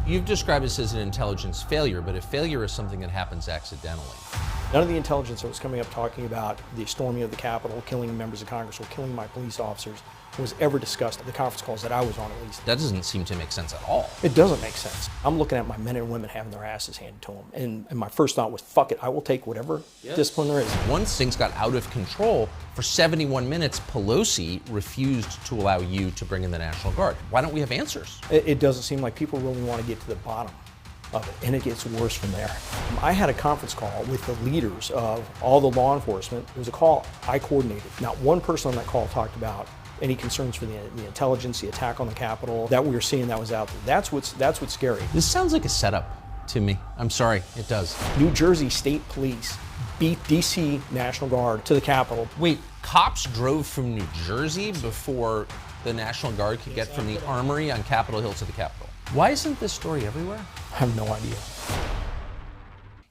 You've described this as an intelligence failure, but a failure is something that happens accidentally. None of the intelligence that was coming up talking about the storming of the Capitol, killing members of Congress, or killing my police officers was ever discussed at the conference calls that I was on, at least. That doesn't seem to make sense at all. It doesn't make sense. I'm looking at my men and women having their asses handed to them, and my first thought was, fuck it, I will take whatever discipline there is. Once things got out of control, for 71 minutes, Pelosi refused to allow you to bring in the National Guard. Why don't we have answers? It doesn't seem like people really want to get to the bottom of it, and it gets worse from there. I had a conference call with the leaders of all the law enforcement. It was a call I coordinated. Not one person on that call talked about any concerns for the intelligence, the attack on the Capitol that we were seeing that was out there. That's what's scary. This sounds like a setup to me. I'm sorry, it does. New Jersey State Police beat DC National Guard to the Capitol. Wait, cops drove from New Jersey before the National Guard could get from the Armory on Capitol Hill to the Capitol. Why isn't this story everywhere? I have no idea.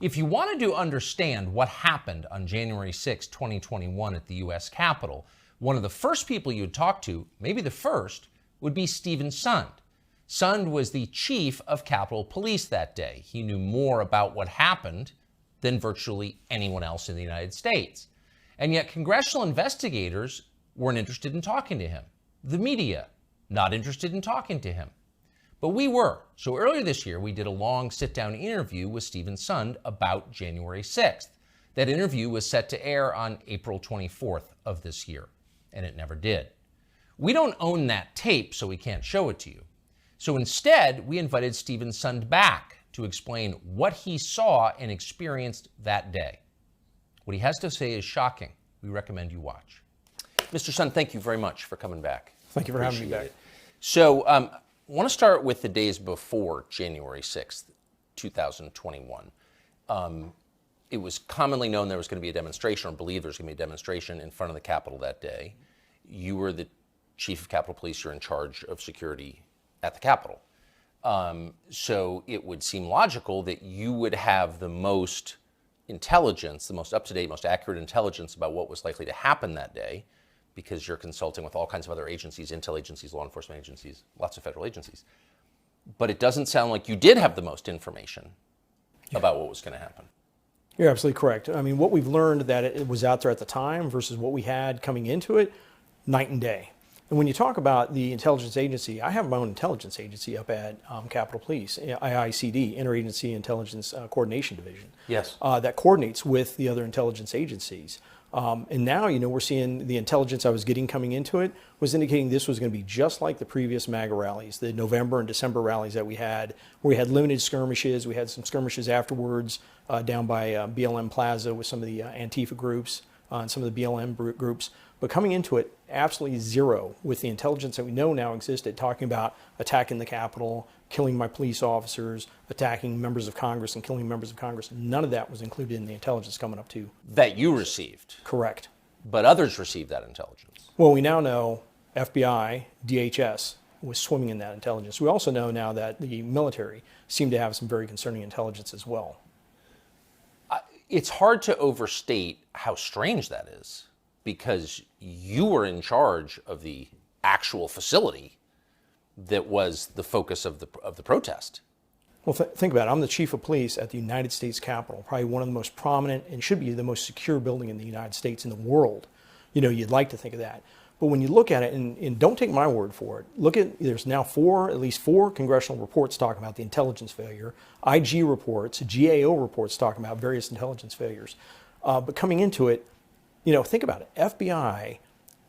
If you wanted to understand what happened on January 6, 2021 at the U.S. Capitol, one of the first people you'd talk to, maybe the first, would be Steven Sund. Sund was the chief of Capitol Police that day. He knew more about what happened than virtually anyone else in the United States. And yet congressional investigators weren't interested in talking to him. The media, not interested in talking to him. But we were. So earlier this year, we did a long sit-down interview with Steven Sund about January 6th. That interview was set to air on April 24th of this year, and it never did. We don't own that tape, so we can't show it to you. So instead, we invited Steven Sund back to explain what he saw and experienced that day. What he has to say is shocking. We recommend you watch. Mr. Sund, thank you very much for coming back. Thank you for having me back. So I want to start with the days before January 6th, 2021. It was commonly known there was going to be a demonstration, or believed there was going to be a demonstration in front of the Capitol that day. You were the chief of Capitol Police. You're in charge of security at the Capitol. So it would seem logical that you would have the most intelligence, the most up-to-date, most accurate intelligence about what was likely to happen that day, because you're consulting with all kinds of other agencies, intel agencies, law enforcement agencies, lots of federal agencies. But it doesn't sound like you did have the most information about what was going to happen. You're absolutely correct. I mean, what we've learned that it was out there at the time versus what we had coming into it, night and day. And when you talk about the intelligence agency, I have my own intelligence agency up at Capitol Police, IICD, Interagency Intelligence Coordination Division. Yes. That coordinates with the other intelligence agencies. And now, we're seeing the intelligence I was getting coming into it was indicating this was going to be just like the previous MAGA rallies, the November and December rallies that we had, where we had limited skirmishes. We had some skirmishes afterwards down by BLM Plaza with some of the Antifa groups and some of the BLM groups. But coming into it, absolutely zero with the intelligence that we know now existed, talking about attacking the Capitol, killing my police officers, attacking members of Congress and killing members of Congress. None of that was included in the intelligence coming up to. That you received. Correct. But others received that intelligence. Well, we now know FBI, DHS was swimming in that intelligence. We also know now that the military seemed to have some very concerning intelligence as well. It's hard to overstate how strange that is, because you were in charge of the actual facility that was the focus of the protest. Well, think about it. I'm the chief of police at the United States Capitol, probably one of the most prominent and should be the most secure building in the United States, in the world. You'd like to think of that. But when you look at it, and don't take my word for it, look at, there's now at least four congressional reports talking about the intelligence failure, IG reports, GAO reports talking about various intelligence failures. But coming into it, think about it. FBI,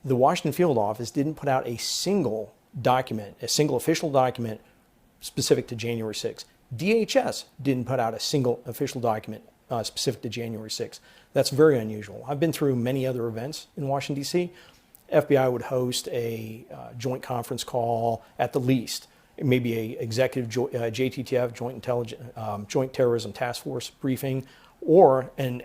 the Washington Field Office didn't put out a single document, a single official document specific to January 6th. DHS didn't put out a single official document specific to January 6th. That's very unusual. I've been through many other events in Washington, D.C. FBI would host a joint conference call at the least, maybe a executive JTTF, Joint Terrorism Task Force briefing, and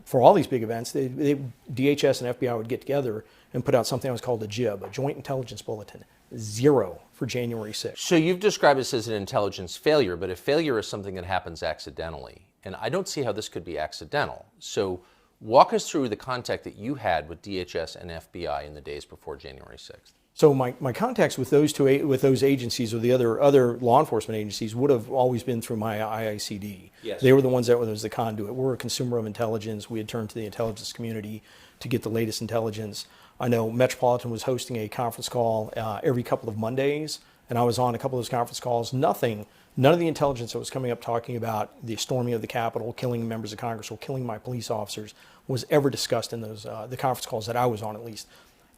for all these big events, DHS and FBI would get together and put out something that was called a JIB, a Joint Intelligence Bulletin. Zero for January 6th. So you've described this as an intelligence failure, but a failure is something that happens accidentally. And I don't see how this could be accidental. So walk us through the contact that you had with DHS and FBI in the days before January 6th. So my contacts with those agencies or the other law enforcement agencies would have always been through my IICD. Yes. They were the ones that was the conduit. We're a consumer of intelligence. We had turned to the intelligence community to get the latest intelligence. I know Metropolitan was hosting a conference call every couple of Mondays, and I was on a couple of those conference calls. None of the intelligence that was coming up talking about the storming of the Capitol, killing members of Congress, or killing my police officers was ever discussed in those the conference calls that I was on, at least.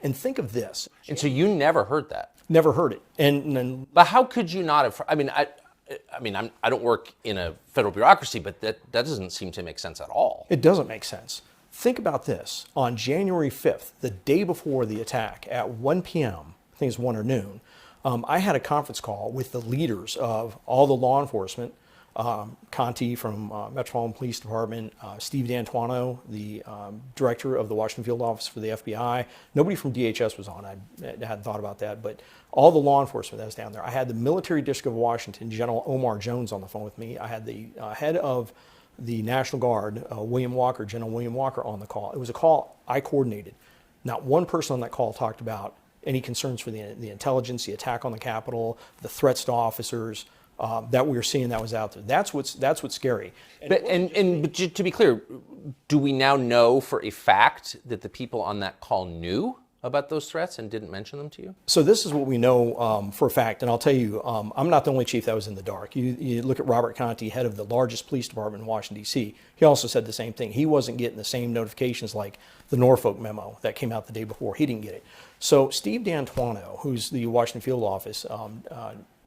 And think of this. And so you never heard that? Never heard it. And But how could you not have? I don't work in a federal bureaucracy, but that doesn't seem to make sense at all. it doesn't make sense. Think about this. On January 5th, the day before the attack at 1 p.m., I think it's 1 or noon, I had a conference call with the leaders of all the law enforcement, Conti from Metropolitan Police Department, Steve D'Antuono, the director of the Washington Field Office for the FBI. Nobody from DHS was on. I hadn't thought about that, but all the law enforcement that was down there. I had the Military District of Washington, General Omar Jones, on the phone with me. I had the head of the National Guard, General William Walker, on the call. It was a call I coordinated. Not one person on that call talked about any concerns for the intelligence, the attack on the Capitol, the threats to officers that we were seeing that was out there. That's what's scary. But to be clear, do we now know for a fact that the people on that call knew about those threats and didn't mention them to you? So this is what we know for a fact, and I'll tell you, I'm not the only chief that was in the dark. You look at Robert Conti, head of the largest police department in Washington, D.C., he also said the same thing. He wasn't getting the same notifications like the Norfolk memo that came out the day before. He didn't get it. So Steve D'Antuono, who's the Washington Field Office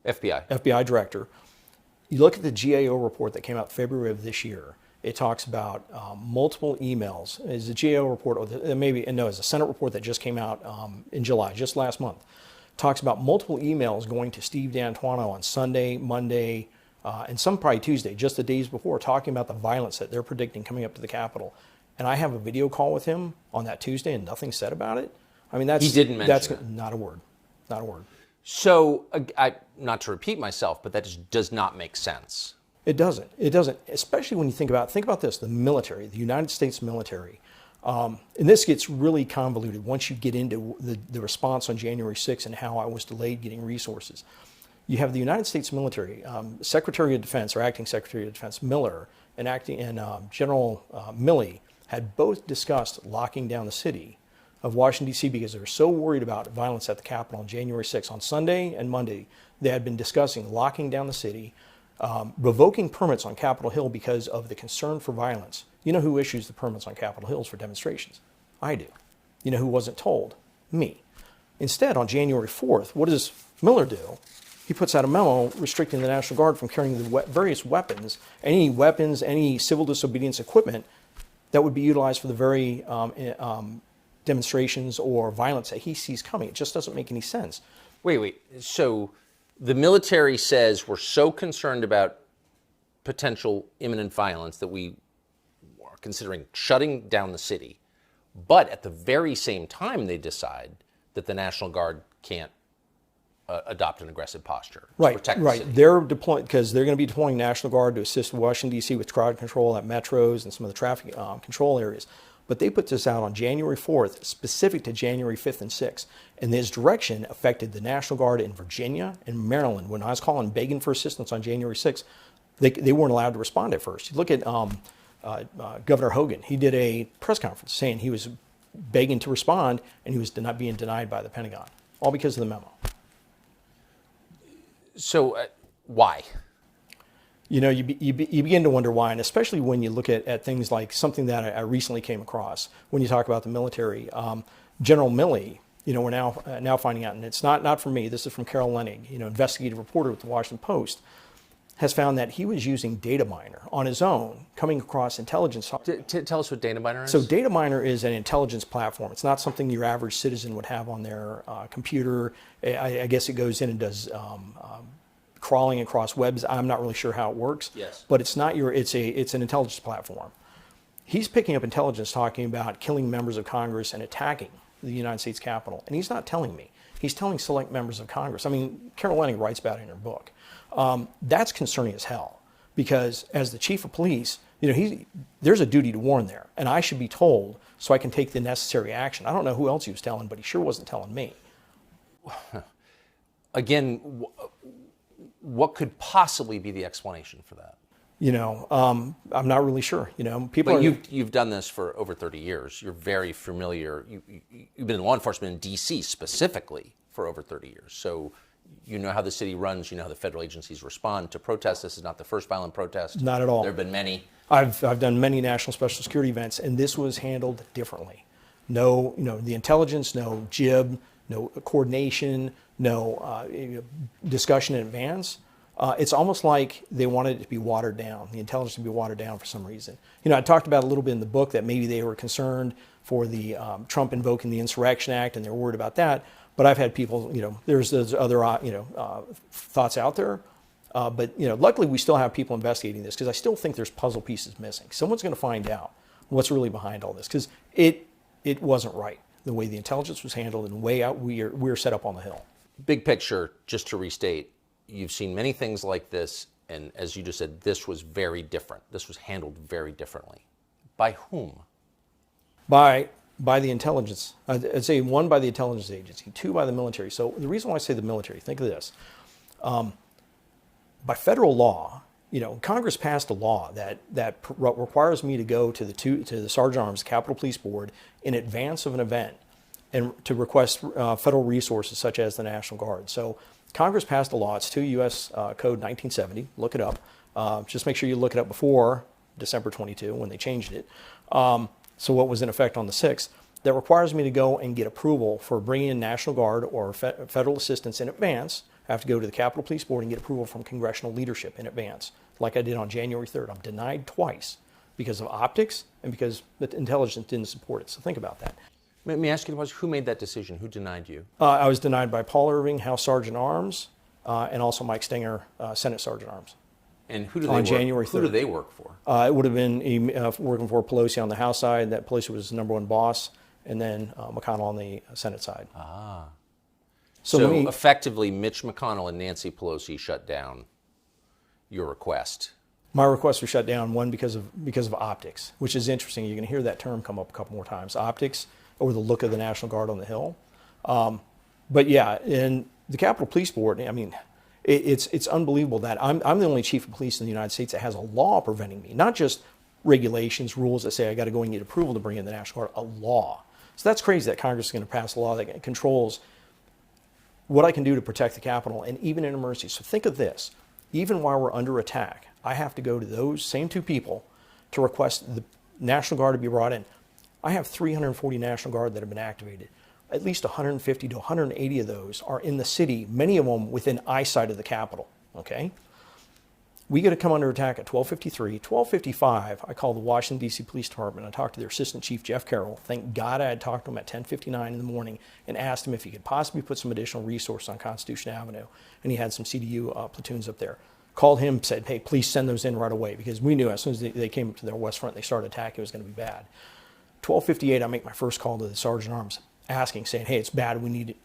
FBI director, you look at the GAO report that came out February of this year. It talks about multiple emails. It's a GAO report, or it's a Senate report that just came out in July, just last month. Talks about multiple emails going to Steve D'Antuono on Sunday, Monday, and some probably Tuesday, just the days before, talking about the violence that they're predicting coming up to the Capitol. And I have a video call with him on that Tuesday, and nothing said about it. I mean, he didn't mention it. Not a word, not a word. So, not to repeat myself, but that just does not make sense. It doesn't. It doesn't, especially when you think about this, the military, the United States military. And this gets really convoluted once you get into the response on January 6th and how I was delayed getting resources. You have the United States military, Secretary of Defense or Acting Secretary of Defense Miller and General Milley had both discussed locking down the city of Washington, D.C. because they were so worried about violence at the Capitol on January 6th. On Sunday and Monday, they had been discussing locking down the city, revoking permits on Capitol Hill because of the concern for violence. You know who issues the permits on Capitol Hills for demonstrations? I do. You know who wasn't told? Me. Instead, on January 4th, what does Miller do? He puts out a memo restricting the National Guard from carrying the various weapons, any civil disobedience equipment that would be utilized for the very demonstrations or violence that he sees coming. It just doesn't make any sense. Wait. So the military says we're so concerned about potential imminent violence that we are considering shutting down the city. But at the very same time, they decide that the National Guard can't adopt an aggressive posture to protect the city. They're deploying because they're going to be deploying National Guard to assist Washington, D.C. with crowd control at metros and some of the traffic control areas. But they put this out on January 4th, specific to January 5th and 6th. And this direction affected the National Guard in Virginia and Maryland. When I was calling, begging for assistance on January 6th, they weren't allowed to respond at first. You look at Governor Hogan. He did a press conference saying he was begging to respond, and he was being denied by the Pentagon, all because of the memo. So why? You know, you begin to wonder why, and especially when you look at things like something that I recently came across when you talk about the military. General Milley, you know, we're now finding out, and it's not from me. This is from Carol Leonnig, you know, investigative reporter with the Washington Post, has found that he was using Dataminr on his own, coming across intelligence. Tell us what Dataminr is. So Dataminr is an intelligence platform. It's not something your average citizen would have on their computer. I guess it goes in and does crawling across webs. I'm not really sure how it works. Yes. But it's not it's an intelligence platform. He's picking up intelligence talking about killing members of Congress and attacking the United States Capitol. And he's not telling me. He's telling select members of Congress. I mean, Carol Leonnig writes about it in her book. That's concerning as hell, because as the chief of police, you know, there's a duty to warn there, and I should be told so I can take the necessary action. I don't know who else he was telling, but he sure wasn't telling me. again, what could possibly be the explanation for that? I'm not really sure. People But are. you've done this for over 30 years. You're very familiar. You've been in law enforcement in D.C. specifically for over 30 years. So you know how the city runs. You know how the federal agencies respond to protests. This is not the first violent protest. Not at all. There have been many. I've done many national special security events, and this was handled differently. No, the intelligence, no jib, no coordination, no discussion in advance. It's almost like they wanted it to be watered down, the intelligence to be watered down for some reason. I talked about a little bit in the book that maybe they were concerned for the Trump invoking the Insurrection Act, and they're worried about that. But I've had people, there's other, thoughts out there. But luckily we still have people investigating this because I still think there's puzzle pieces missing. Someone's going to find out what's really behind all this because it wasn't right the way the intelligence was handled and the way out we're set up on the Hill. Big picture, just to restate, you've seen many things like this, and as you just said, this was very different. This was handled very differently. By whom? By the intelligence. I'd say one, by the intelligence agency, two, by the military. So the reason why I say the military, think of this. By federal law, Congress passed a law that requires me to go to the Sergeant Arms Capitol Police Board in advance of an event and to request federal resources such as the National Guard. So Congress passed a law. It's 2 U.S. Code 1970. Look it up. Just make sure you look it up before December 22 when they changed it. So what was in effect on the 6th, that requires me to go and get approval for bringing in National Guard or federal assistance in advance. I have to go to the Capitol Police Board and get approval from congressional leadership in advance, like I did on January 3rd. I'm denied twice because of optics and because the intelligence didn't support it. So think about that. Let me ask you the question, who made that decision? Who denied you? I was denied by Paul Irving, House Sergeant Arms, and also Mike Stenger, Senate Sergeant Arms. And who do they On work, January 3rd. Who do they work for? It would have been working for Pelosi on the House side. That Pelosi was the number one boss, and then McConnell on the Senate side. So effectively, Mitch McConnell and Nancy Pelosi shut down your request. My request was shut down, one, because of optics, which is interesting. You're going to hear that term come up a couple more times. Optics, or the look of the National Guard on the Hill. But yeah, in the Capitol Police Board, I mean, it's unbelievable that I'm the only chief of police in the United States that has a law preventing me, not just regulations, rules that say I got to go and get approval to bring in the National Guard, a law. So that's crazy that Congress is going to pass a law that controls what I can do to protect the Capitol, and even in emergency. So think of this. Even while we're under attack, I have to go to those same two people to request the National Guard to be brought in. I have 340 National Guard that have been activated. At least 150 to 180 of those are in the city, many of them within eyesight of the Capitol, okay? We get to come under attack at 12:53. 12:55, I call the Washington, D.C. Police Department. I talked to their Assistant Chief, Jeff Carroll. Thank God I had talked to him at 10:59 in the morning and asked him if he could possibly put some additional resource on Constitution Avenue. And he had some CDU platoons up there. Called him, said, hey, please send those in right away, because we knew as soon as they came up to their west front, they started attacking, it was going to be bad. 12:58, I make my first call to the Sergeant Arms, asking, saying, hey, it's bad, we need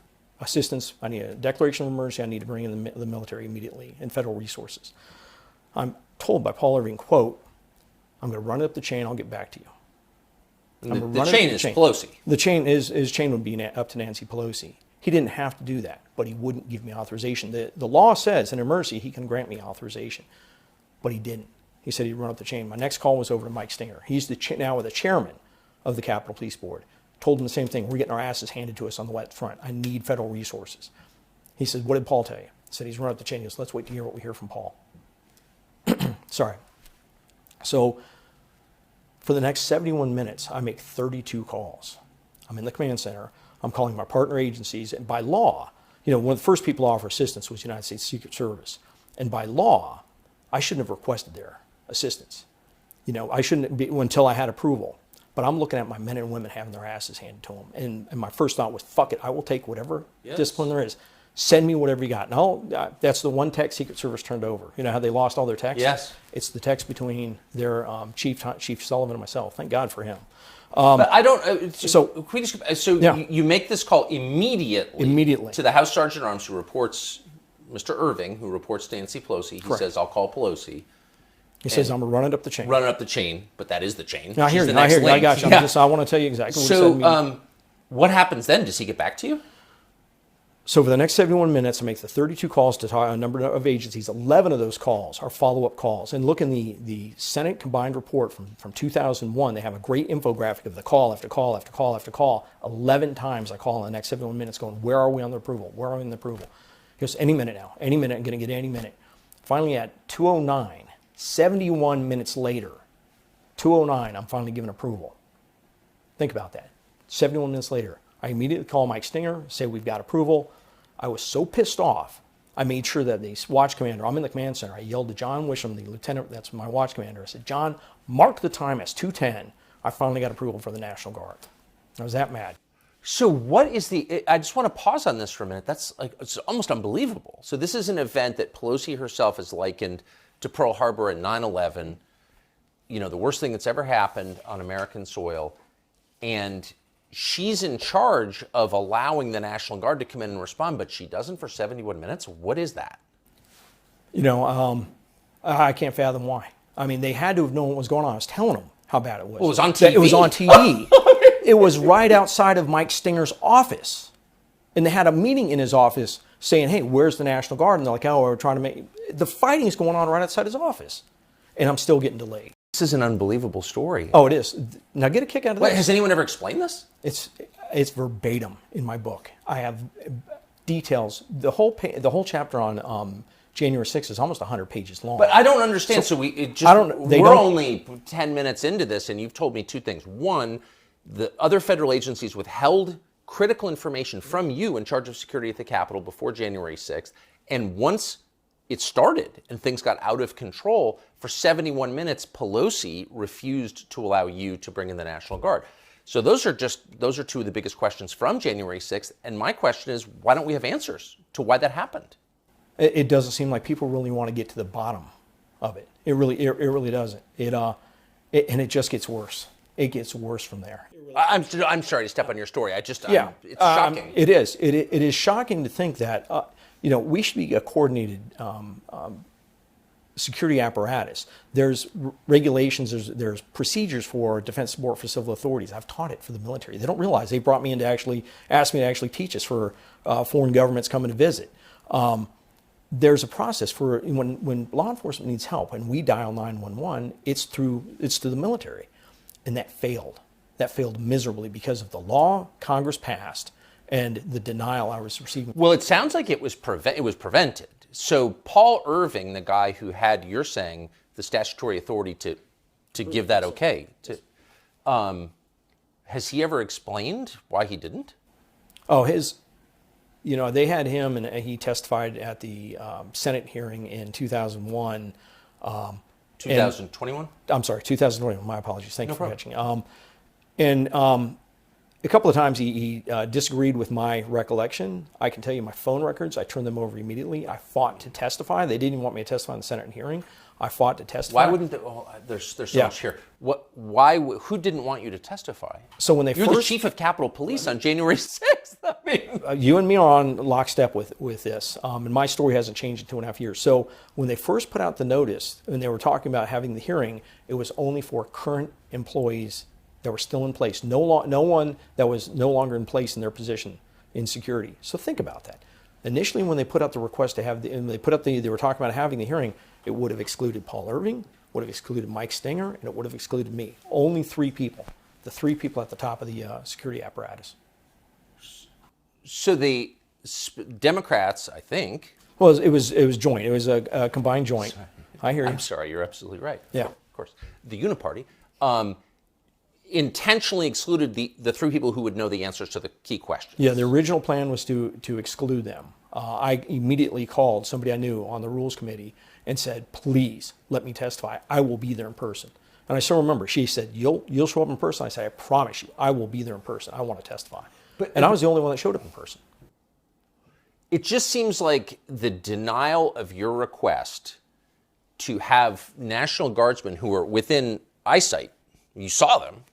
assistance, I need a declaration of emergency, I need to bring in the military immediately and federal resources. I'm told by Paul Irving, quote, I'm going to run it up the chain, I'll get back to you. The chain is Pelosi. The chain his chain would be up to Nancy Pelosi. He didn't have to do that, but he wouldn't give me authorization. The law says in emergency he can grant me authorization, but he didn't. He said he'd run up the chain. My next call was over to Mike Stenger. He's now the chairman of the Capitol Police Board. Told him the same thing. We're getting our asses handed to us on the west front. I need federal resources. He said, what did Paul tell you? I said, he's run up the chain. He goes, let's wait to hear what we hear from Paul. Sorry. So for the next 71 minutes, I make 32 calls. I'm in the command center. I'm calling my partner agencies. And by law, one of the first people to offer assistance was the United States Secret Service. And by law, I shouldn't have requested their assistance. I shouldn't be until I had approval. But I'm looking at my men and women having their asses handed to them. And my first thought was, fuck it, I will take whatever discipline there is. Send me whatever you got. And that's the one text Secret Service turned over. You know how they lost all their texts? Yes. It's the text between their Chief Sullivan and myself. Thank God for him. But I don't. You make this call immediately to the House Sergeant Arms, who reports Mr. Irving, who reports to Nancy Pelosi. He Correct. says, "I'll call Pelosi." He says, "I'm running up the chain." Running up the chain, but that is the chain. I hear you. I got you. I want to tell you exactly what he said to me. What happens then? Does he get back to you? So for the next 71 minutes, I make the 32 calls to a number of agencies. 11 of those calls are follow-up calls. And look in the Senate combined report from 2001. They have a great infographic of the call after call after call after call. 11 times I call in the next 71 minutes going, where are we on the approval? Where are we on the approval? He goes, any minute now. Any minute. I'm going to get any minute. Finally at 2:09, 71 minutes later, 2:09, I'm finally given approval. Think about that. 71 minutes later, I immediately call Mike Stinger, say we've got approval. I was so pissed off, I made sure that the watch commander, I'm in the command center, I yelled to John Wisham, the lieutenant, that's my watch commander. I said, John, mark the time as 2:10. I finally got approval for the National Guard. I was that mad. So what is I just want to pause on this for a minute. That's like, it's almost unbelievable. So this is an event that Pelosi herself has likened to Pearl Harbor and 9/11, the worst thing that's ever happened on American soil. And she's in charge of allowing the National Guard to come in and respond, but she doesn't for 71 minutes. What is that? I can't fathom why. I mean, they had to have known what was going on. I was telling them how bad it was. Well, it was on TV. It was on TV. It was right outside of Mike Stinger's office. And they had a meeting in his office saying, hey, where's the National Guard? And they're like, oh, we're trying to make... The fighting's going on right outside his office. And I'm still getting delayed. This is an unbelievable story. Oh, it is. Now get a kick out of this. Has anyone ever explained this? It's verbatim in my book. I have details. The whole chapter on January 6th is almost 100 pages long. But I don't understand. So we're only 10 minutes into this, and you've told me two things. One, the other federal agencies withheld critical information from you in charge of security at the Capitol before January 6th. And once it started and things got out of control, for 71 minutes, Pelosi refused to allow you to bring in the National Guard. So those are two of the biggest questions from January 6th. And my question is, why don't we have answers to why that happened? It doesn't seem like people really want to get to the bottom of it. It really doesn't. And it just gets worse. It gets worse from there. I'm sorry to step on your story. It's shocking. It is. It is shocking to think that we should be a coordinated security apparatus. There's regulations. There's procedures for defense support for civil authorities. I've taught it for the military. They don't realize they brought me in to ask me to teach us for foreign governments coming to visit. There's a process for when law enforcement needs help and we dial 911. It's through the military. And that failed. That failed miserably because of the law Congress passed and the denial I was receiving. Well, it sounds like it was prevented. So Paul Irving, the guy who had, you're saying, the statutory authority to give that okay, has he ever explained why he didn't? Oh, they had him and he testified at the Senate hearing in 2001. 2021? I'm sorry, 2021. My apologies. Thank you for catching. A couple of times he disagreed with my recollection. I can tell you my phone records, I turned them over immediately. I fought to testify. They didn't want me to testify in the Senate hearing. I fought to testify. Why wouldn't they? Oh, there's so much here. Who didn't want you to testify? So when You're the chief of Capitol Police on January 6th. I mean, you and me are on lockstep with this, and my story hasn't changed in 2.5 years. So when they first put out the notice and they were talking about having the hearing, it was only for current employees that were still in place. No one that was no longer in place in their position in security. So think about that. Initially, when they put out the request to have they were talking about having the hearing, it would have excluded Paul Irving, would have excluded Mike Stinger, and it would have excluded me. Only 3 people. The 3 people at the top of the security apparatus. So the Democrats, I think. Well, it was joint. It was a combined joint. I hear you. I'm sorry. You're absolutely right. Yeah. Of course. The Uniparty intentionally excluded the 3 people who would know the answers to the key questions. Yeah, the original plan was to exclude them. I immediately called somebody I knew on the Rules Committee and said, please let me testify. I will be there in person. And I still remember, she said, you'll show up in person? I said, I promise you, I will be there in person. I want to testify. And I was the only one that showed up in person. It just seems like the denial of your request to have National Guardsmen who are within eyesight, you saw them,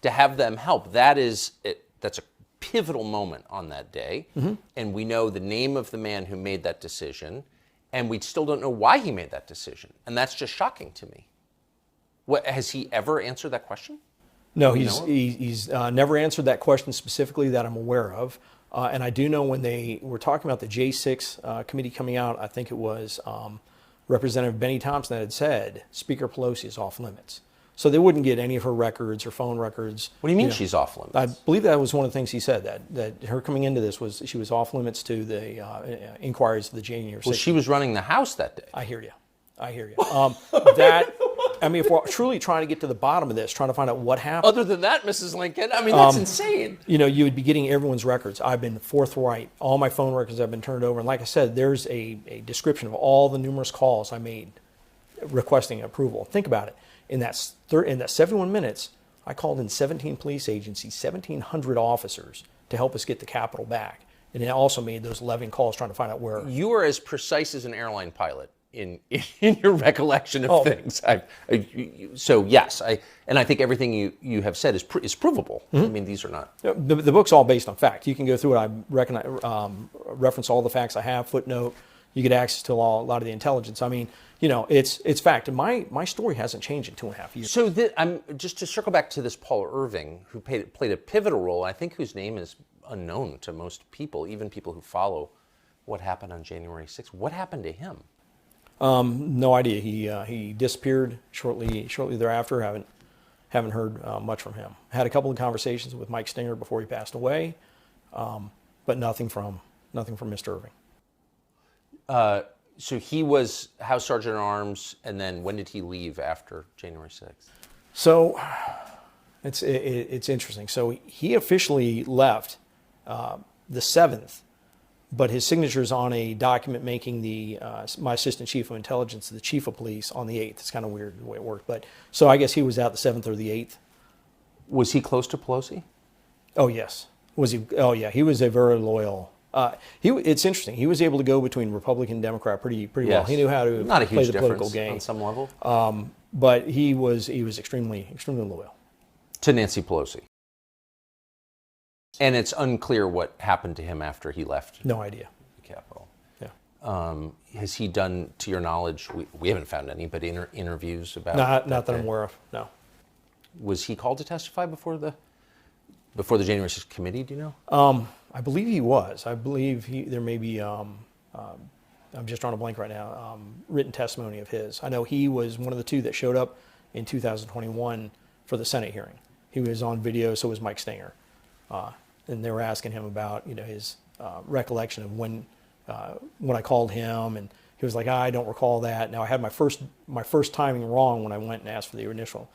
to have them help, that's a pivotal moment on that day. Mm-hmm. And we know the name of the man who made that decision, and we still don't know why he made that decision. And that's just shocking to me. Has he ever answered that question? No, he's never answered that question specifically that I'm aware of. And I do know when they were talking about the J6 committee coming out, I think it was Representative Benny Thompson that had said Speaker Pelosi is off limits. So they wouldn't get any of her records or phone records. What do you mean she's off limits? I believe that was one of the things he said, that her coming into this was she was off limits to the inquiries of the January 6th. Well, she was running the House that day. I hear you. If we're truly trying to get to the bottom of this, trying to find out what happened. Other than that, Mrs. Lincoln, I mean, that's insane. You would be getting everyone's records. I've been forthright. All my phone records have been turned over. And like I said, there's a description of all the numerous calls I made requesting approval. Think about it. In that 71 minutes, I called in 17 police agencies, 1,700 officers to help us get the Capitol back. And I also made those 11 calls trying to find out where. You are as precise as an airline pilot in your recollection of things. So yes, I think everything you have said is provable. I mean, these are not. The book's all based on fact. You can go through it. I reference all the facts I have, footnote. You get access to a lot of the intelligence. I mean, it's fact. And my story hasn't changed in 2.5 years. So I'm just to circle back to this Paul Irving, who played a pivotal role, I think whose name is unknown to most people, even people who follow what happened on January 6th. What happened to him? No idea. He disappeared shortly thereafter. Haven't heard much from him. Had a couple of conversations with Mike Stinger before he passed away, but nothing from Mr. Irving. So he was House Sergeant at Arms, and then when did he leave after January 6th? So it's interesting. So he officially left the 7th, but his signature is on a document making my assistant chief of intelligence the chief of police on the 8th. It's kind of weird the way it worked, but so I guess he was out the 7th or the 8th. Was he close to Pelosi? Oh yes. Was he? Oh yeah. He was a very loyal. It's interesting. He was able to go between Republican and Democrat pretty well. He knew how to Not a play huge the political difference game on some level. But he was extremely loyal to Nancy Pelosi. And it's unclear what happened to him after he left. No idea. The Capitol. Yeah. Has he done, to your knowledge, we haven't found any, but interviews about not that I'm aware of. No. Was he called to testify before the January 6th committee? Do you know? I believe he was. I believe there may be. I'm just drawing a blank right now. Written testimony of his. I know he was one of the two that showed up in 2021 for the Senate hearing. He was on video. So was Mike Stinger, and they were asking him about his recollection of when I called him, and he was like, I don't recall that. Now I had my first timing wrong when I went and asked for the initial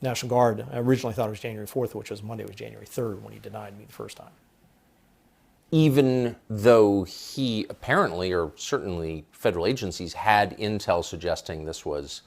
National Guard. I originally thought it was January 4th, which was Monday, was January 3rd when he denied me the first time. Even though he apparently, or certainly federal agencies, had intel suggesting this was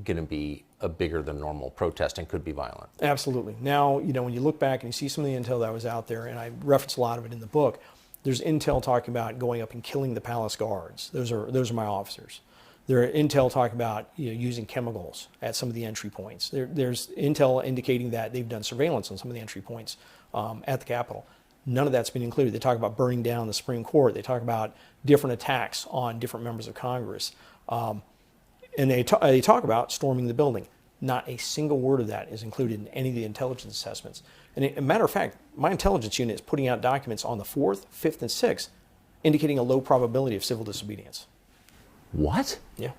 going to be a bigger than normal protest and could be violent. Absolutely. Now, when you look back and you see some of the intel that was out there, and I reference a lot of it in the book, there's intel talking about going up and killing the palace guards. Those are my officers. There's intel talking about using chemicals at some of the entry points. There's intel indicating that they've done surveillance on some of the entry points at the Capitol. None of that's been included. They talk about burning down the Supreme Court. They talk about different attacks on different members of Congress. And they talk about storming the building. Not a single word of that is included in any of the intelligence assessments. And a matter of fact, my intelligence unit is putting out documents on the 4th, 5th, and 6th indicating a low probability of civil disobedience. What? Yeah.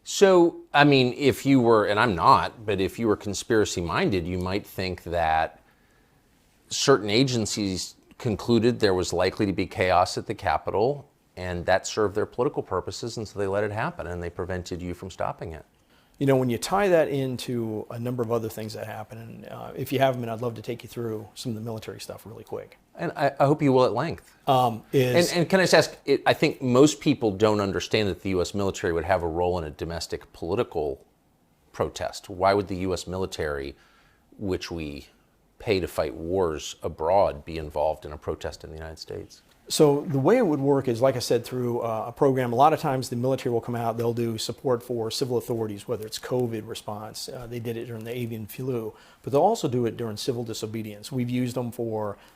So, I mean, if you were, and I'm not, but if you were conspiracy minded, you might think that certain agencies concluded there was likely to be chaos at the Capitol, and that served their political purposes, and so they let it happen, and they prevented you from stopping it. When you tie that into a number of other things that happen, and if you haven't been, I'd love to take you through some of the military stuff really quick. And I hope you will at length. And can I just ask, I think most people don't understand that the U.S. military would have a role in a domestic political protest. Why would the U.S. military, which we pay to fight wars abroad, be involved in a protest in the United States? So the way it would work is, like I said, through a program. A lot of times the military will come out, they'll do support for civil authorities, whether it's COVID response. They did it during the avian flu, but they'll also do it during civil disobedience. We've used them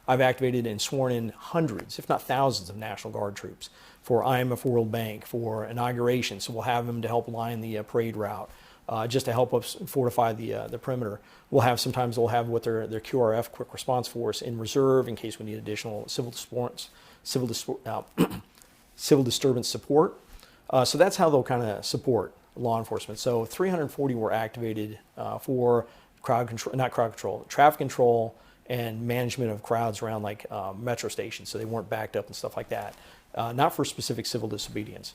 I've activated and sworn in hundreds, if not thousands, of National Guard troops for IMF World Bank, for inauguration. So we'll have them to help line the parade route. just to help us fortify the perimeter. Sometimes they'll have what their QRF, quick response force, in reserve in case we need additional civil disturbance support. So that's how they'll kind of support law enforcement. So 340 were activated for traffic control and management of crowds around like metro stations, so they weren't backed up and stuff like that. Not for specific civil disobedience.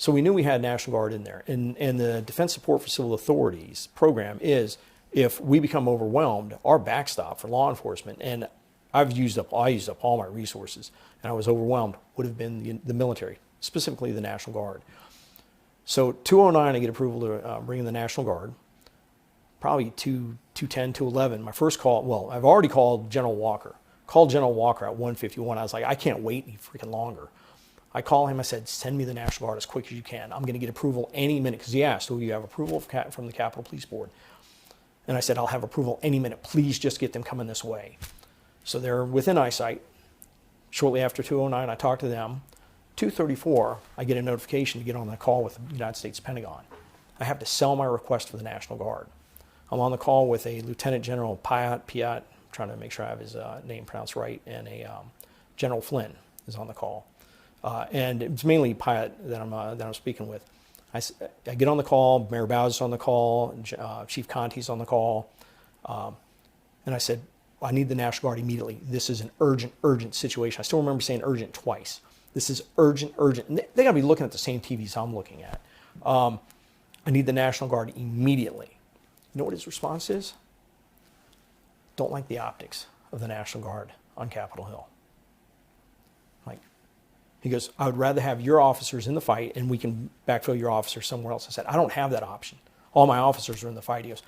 So we knew we had National Guard in there. And the Defense Support for Civil Authorities program is, if we become overwhelmed, our backstop for law enforcement, and I used up all my resources, and I was overwhelmed, would have been the military, specifically the National Guard. So 209, I get approval to bring in the National Guard. Probably 210, 211. My first call, well, I've already called General Walker. Called General Walker at 1:51. I was like, I can't wait any freaking longer. I call him, I said, send me the National Guard as quick as you can. I'm going to get approval any minute, because he asked, do you have approval from the Capitol Police Board? And I said, I'll have approval any minute. Please just get them coming this way. So they're within eyesight. Shortly after 209, I talk to them. 2:34, I get a notification to get on the call with the United States Pentagon. I have to sell my request for the National Guard. I'm on the call with a Lieutenant General Piat, trying to make sure I have his name pronounced right, and a General Flynn is on the call. And it's mainly Piat that I'm speaking with. I get on the call, Mayor Bowes is on the call, Chief Conti's on the call, and I said, I need the National Guard immediately. This is an urgent situation. I still remember saying urgent twice. This is urgent. And they got to be looking at the same TVs I'm looking at. I need the National Guard immediately. You know what his response is? Don't like the optics of the National Guard on Capitol Hill. He goes, I would rather have your officers in the fight and we can backfill your officers somewhere else. I said, I don't have that option. All my officers are in the fight. He goes,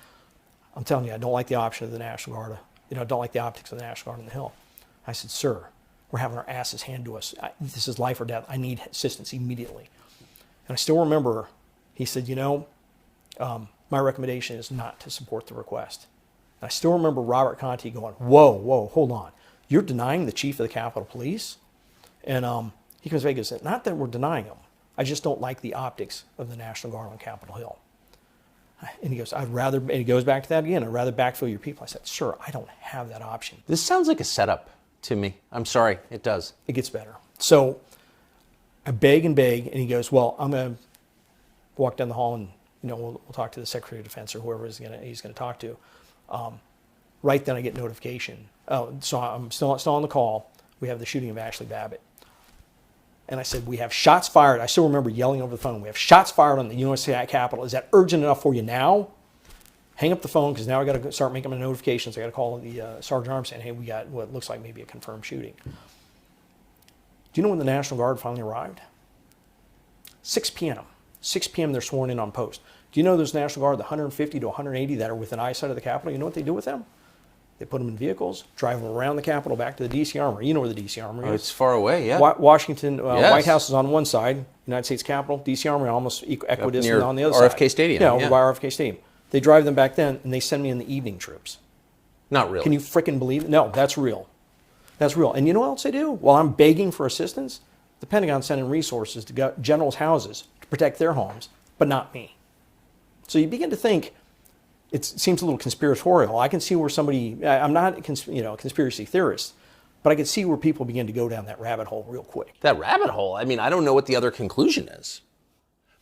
I'm telling you, I don't like the option of the National Guard. I don't like the optics of the National Guard on the Hill. I said, sir, we're having our asses handed to us. This is life or death. I need assistance immediately. And I still remember, he said, my recommendation is not to support the request. And I still remember Robert Conti going, whoa, hold on. You're denying the chief of the Capitol Police? And he comes back and says, not that we're denying him. I just don't like the optics of the National Guard on Capitol Hill. And he goes, and he goes back to that again, I'd rather backfill your people. I said, sir, I don't have that option. This sounds like a setup to me. I'm sorry, it does. It gets better. So I beg, and he goes, well, I'm going to walk down the hall and we'll talk to the Secretary of Defense or whoever he's going to talk to. Right then I get notification. So I'm still on the call. We have the shooting of Ashley Babbitt. And I said, we have shots fired. I still remember yelling over the phone. We have shots fired on the U.S. Capitol. Is that urgent enough for you now? Hang up the phone, because now I got to start making my notifications. I got to call the Sergeant Arms saying, hey, we got what looks like maybe a confirmed shooting. Do you know when the National Guard finally arrived? 6 p.m. 6 p.m. they're sworn in on post. Do you know those National Guard, the 150 to 180 that are within eyesight of the Capitol? You know what they do with them? They put them in vehicles, drive them around the Capitol back to the D.C. Armory. You know where the D.C. Armory is. It's far away, yeah. Washington, Yes. White House is on one side, United States Capitol, D.C. Armory almost equidistant on the other RFK side. Stadium. Yeah, over by RFK Stadium. They drive them back then, and they send me in the evening troops. Not really. Can you frickin' believe it? No, that's real. That's real. And you know what else they do? While I'm begging for assistance, the Pentagon's sending resources to generals' houses to protect their homes, but not me. So you begin to think, it seems a little conspiratorial. I can see where I'm not a conspiracy theorist, but I can see where people begin to go down that rabbit hole real quick. That rabbit hole? I mean, I don't know what the other conclusion is.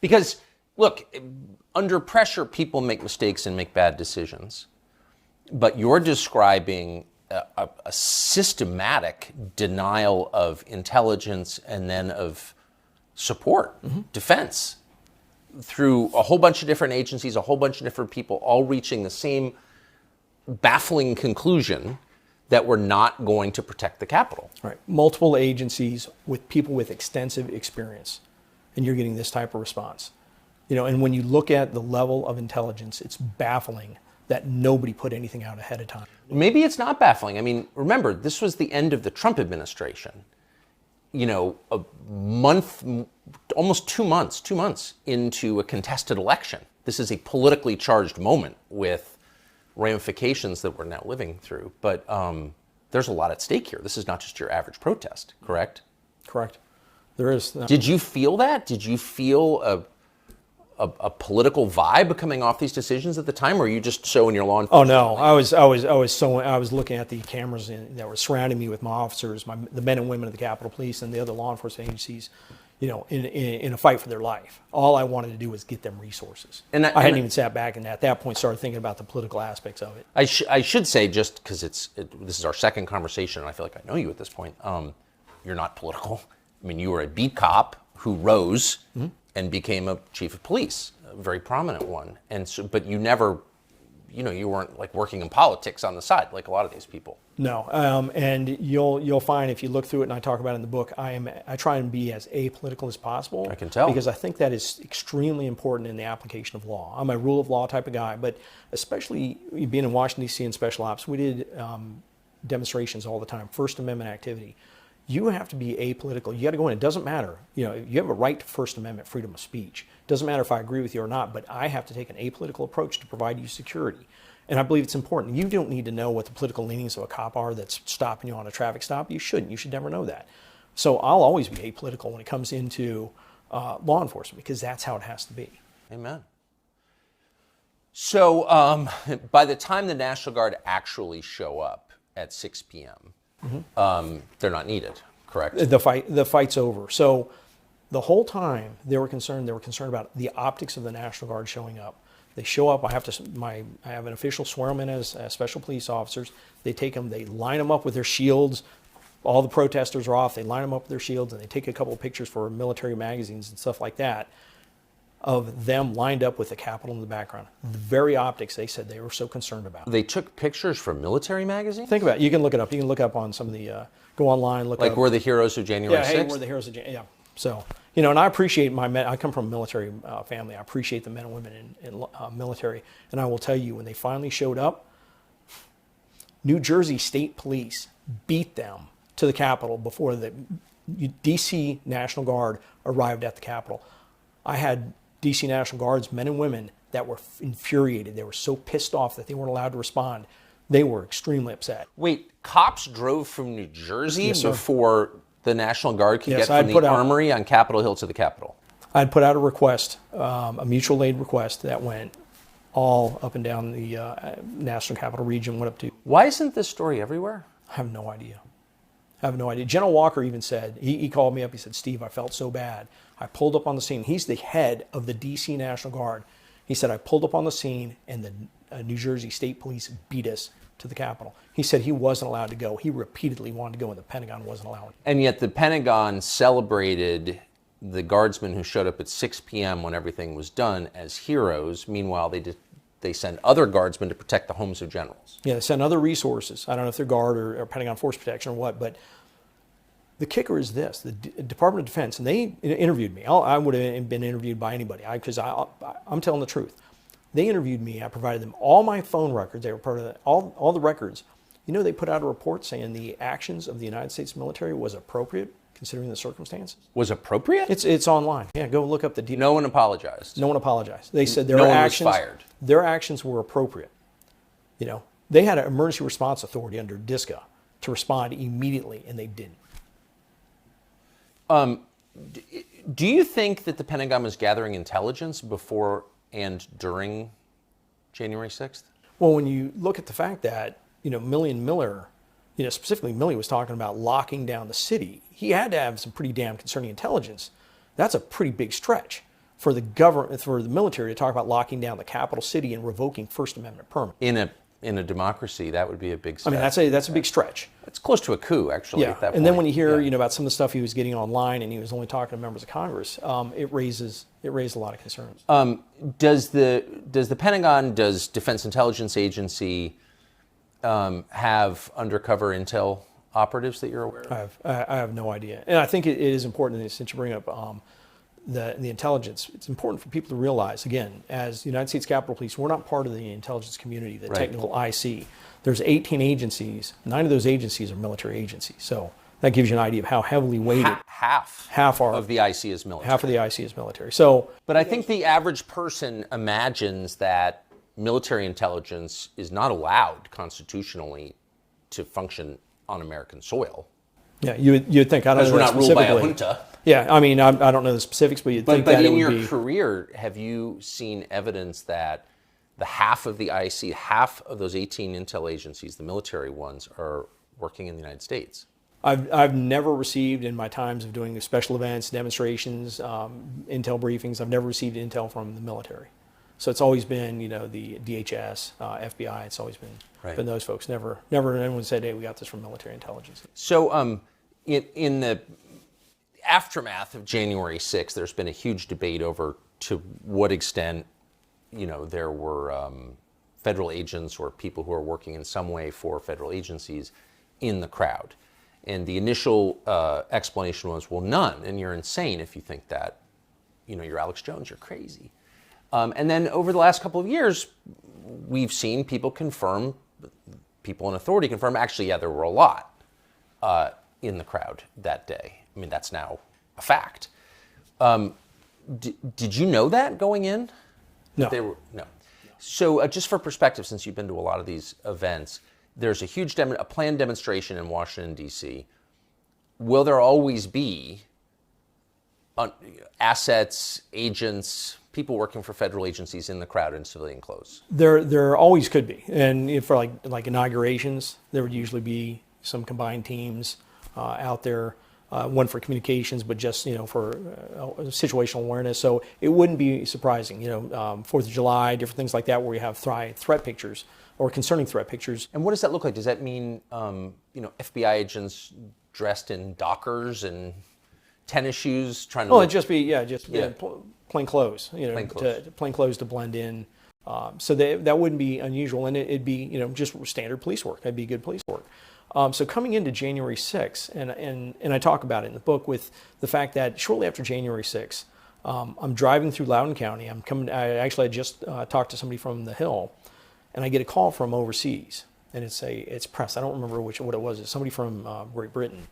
Because, look, under pressure, people make mistakes and make bad decisions. But you're describing a systematic denial of intelligence and then of support, defense, through a whole bunch of different agencies, a whole bunch of different people, all reaching the same baffling conclusion that we're not going to protect the Capitol. Right. Multiple agencies with people with extensive experience, and you're getting this type of response. And when you look at the level of intelligence, it's baffling that nobody put anything out ahead of time. Maybe it's not baffling. I mean, remember, this was the end of the Trump administration. A month, almost 2 months into a contested election. This is a politically charged moment with ramifications that we're now living through. But there's a lot at stake here. This is not just your average protest, correct? Correct. There is. Did you feel that? Did you feel a political vibe coming off these decisions at the time, or were you just so in your law Oh enforcement? no, I was looking at the cameras that were surrounding me with my officers, the men and women of the Capitol Police and the other law enforcement agencies, in a fight for their life. All I wanted to do was get them resources. I hadn't even sat back and at that point started thinking about the political aspects of it. I should say, just because this is our second conversation, and I feel like I know you at this point. You're not political. I mean, you were a beat cop who rose and became a chief of police, a very prominent one. And so, but you never, you weren't like working in politics on the side like a lot of these people. No, and you'll find if you look through it, and I talk about it in the book, I try and be as apolitical as possible. I can tell. Because I think that is extremely important in the application of law. I'm a rule of law type of guy, but especially being in Washington, D.C. in special ops, we did demonstrations all the time, First Amendment activity. You have to be apolitical. You got to go in. It doesn't matter. You have a right to First Amendment freedom of speech. It doesn't matter if I agree with you or not, but I have to take an apolitical approach to provide you security. And I believe it's important. You don't need to know what the political leanings of a cop are that's stopping you on a traffic stop. You shouldn't. You should never know that. So I'll always be apolitical when it comes into law enforcement because that's how it has to be. Amen. So by the time the National Guard actually show up at 6 p.m., they're not needed, correct? The fight's over. So the whole time they were concerned about the optics of the National Guard showing up. They show up. I have an official swear them in as special police officers. They take them. They line them up with their shields. All the protesters are off. They line them up with their shields, and they take a couple of pictures for military magazines and stuff like that of them lined up with the Capitol in the background. The very optics they said they were so concerned about. They took pictures from military magazines? Think about it. You can look it up. You can look up on some of the, go online, look like up. we're the heroes of January 6th? Hey, we're the heroes of January. Yeah. So, and I appreciate my men. I come from a military family. I appreciate the men and women in military. And I will tell you, when they finally showed up, New Jersey State Police beat them to the Capitol before the D.C. National Guard arrived at the Capitol. I had D.C. National Guards, men and women, that were infuriated. They were so pissed off that they weren't allowed to respond. They were extremely upset. Wait, cops drove from New Jersey Yes, sir. before the National Guard could Yes, get from I'd put the out- Armory on Capitol Hill to the Capitol? I'd put out a request, a mutual aid request that went all up and down the National Capital Region, went up to. Why isn't this story everywhere? I have no idea. General Walker even said, he called me up, he said, Steve, I felt so bad. I pulled up on the scene. He's the head of the D.C. National Guard. He said, I pulled up on the scene and the New Jersey State Police beat us to the Capitol. He said he wasn't allowed to go. He repeatedly wanted to go and the Pentagon wasn't allowing him. And yet the Pentagon celebrated the guardsmen who showed up at 6 p.m. when everything was done as heroes. Meanwhile, they send other guardsmen to protect the homes of generals. Yeah, they send other resources. I don't know if they're Guard or Pentagon Force Protection or what, but the kicker is this. The Department of Defense, and they interviewed me. I would have been interviewed by anybody because I'm telling the truth. They interviewed me. I provided them all my phone records. They were part of all the records. They put out a report saying the actions of the United States military was appropriate considering the circumstances. Was appropriate? It's online. Yeah, go look up the. No one apologized. No one apologized. They said No one was fired. Their actions were appropriate. They had an emergency response authority under DISCA to respond immediately, and they didn't. Do you think that the Pentagon was gathering intelligence before and during January 6th? Well, when you look at the fact that, Milley and Miller, specifically Milley was talking about locking down the city, he had to have some pretty damn concerning intelligence. That's a pretty big stretch for the government, for the military to talk about locking down the capital city and revoking First Amendment permit. In a democracy, that would be a big step. I mean, that's a big stretch. It's close to a coup, actually, at that point. And then when you hear, about some of the stuff he was getting online and he was only talking to members of Congress, it raised a lot of concerns. Does the Pentagon, does Defense Intelligence Agency have undercover intel operatives that you're aware of? I have no idea. And I think it is important, since you bring up the intelligence, it's important for people to realize, again, as the United States Capitol Police, we're not part of the intelligence community, the technical IC. There's 18 agencies. 9 of those agencies are military agencies. So that gives you an idea of how heavily weighted. Half of the IC is military. Half of the IC is military. So, but I think the average person imagines that military intelligence is not allowed constitutionally to function on American soil. yeah, you'd think, I don't know Because we're not ruled by a specifically. junta. Yeah, I mean, I don't know the specifics, but you'd think But that it in would your be. career, have you seen evidence that the half of the IC, half of those 18 intel agencies, the military ones, are working in the United States? I've never received, in my times of doing special events, demonstrations, intel briefings, I've never received intel from the military. So it's always been, the DHS, FBI. It's always been those folks. Never anyone said, "Hey, we got this from military intelligence." So, in the aftermath of January 6th, there's been a huge debate over to what extent, there were federal agents or people who are working in some way for federal agencies in the crowd. And the initial explanation was, well, none, and you're insane if you think that. You're Alex Jones, you're crazy. And then over the last couple of years, we've seen people in authority confirm, actually, yeah, there were a lot in the crowd that day. I mean, that's now a fact. Did you know that going in? No. No. So just for perspective, since you've been to a lot of these events, there's a huge a planned demonstration in Washington, D.C. Will there always be assets, agents, people working for federal agencies in the crowd in civilian clothes? There always could be, and for like inaugurations, there would usually be some combined teams out there. One for communications, but just for situational awareness. So it wouldn't be surprising. 4th of July, different things like that, where you have threat pictures or concerning threat pictures. And what does that look like? Does that mean FBI agents dressed in Dockers and tennis shoes trying to? Well, it'd just be plain clothes. Plain clothes to blend in. So that wouldn't be unusual, and it'd be just standard police work. That'd be good police work. So coming into January 6th, and I talk about it in the book with the fact that shortly after January 6th, I'm driving through Loudoun County. I just talked to somebody from the Hill, and I get a call from overseas, and it's press. I don't remember what it was. It's somebody from Great Britain,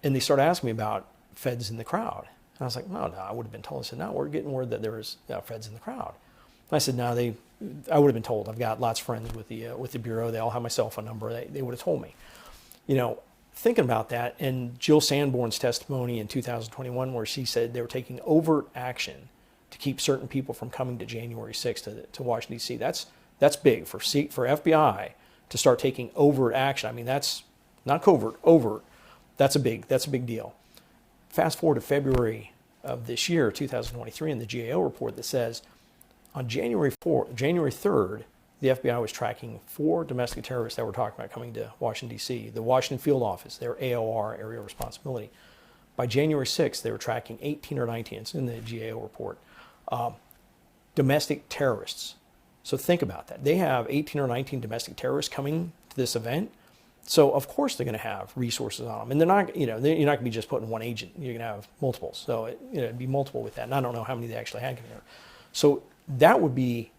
and they start asking me about feds in the crowd. And I was like, no, I would have been told. I said, no, we're getting word that there was feds in the crowd. And I said, no, I would have been told. I've got lots of friends with the Bureau. They all have my cell phone number. They would have told me. Thinking about that, and Jill Sanborn's testimony in 2021, where she said they were taking overt action to keep certain people from coming to January 6th to Washington, D.C. That's big for FBI to start taking overt action. I mean, that's not covert, overt. That's a big deal. Fast forward to February of this year, 2023, in the GAO report that says on January 3rd, the FBI was tracking 4 domestic terrorists that were talking about coming to Washington, D.C. The Washington Field Office, their AOR, Area of Responsibility. By January 6th, they were tracking 18 or 19, it's in the GAO report, domestic terrorists. So think about that. They have 18 or 19 domestic terrorists coming to this event. So of course they're going to have resources on them. And they're not, you're not going to be just putting one agent. You're going to have multiples. So it'd be multiple with that. And I don't know how many they actually had coming here. So that would be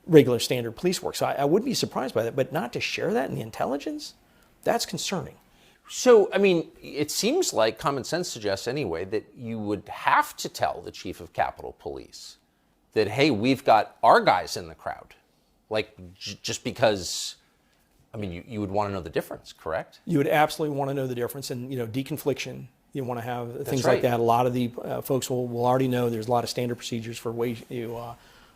regular standard police work. So I wouldn't be surprised by that, but not to share that in the intelligence, that's concerning. So, I mean, it seems like common sense suggests anyway that you would have to tell the chief of Capitol Police that, hey, we've got our guys in the crowd. Like, just because, I mean, you would want to know the difference, correct? You would absolutely want to know the difference. And, deconfliction, you want to have things right. like that. A lot of the folks will already know there's a lot of standard procedures for ways you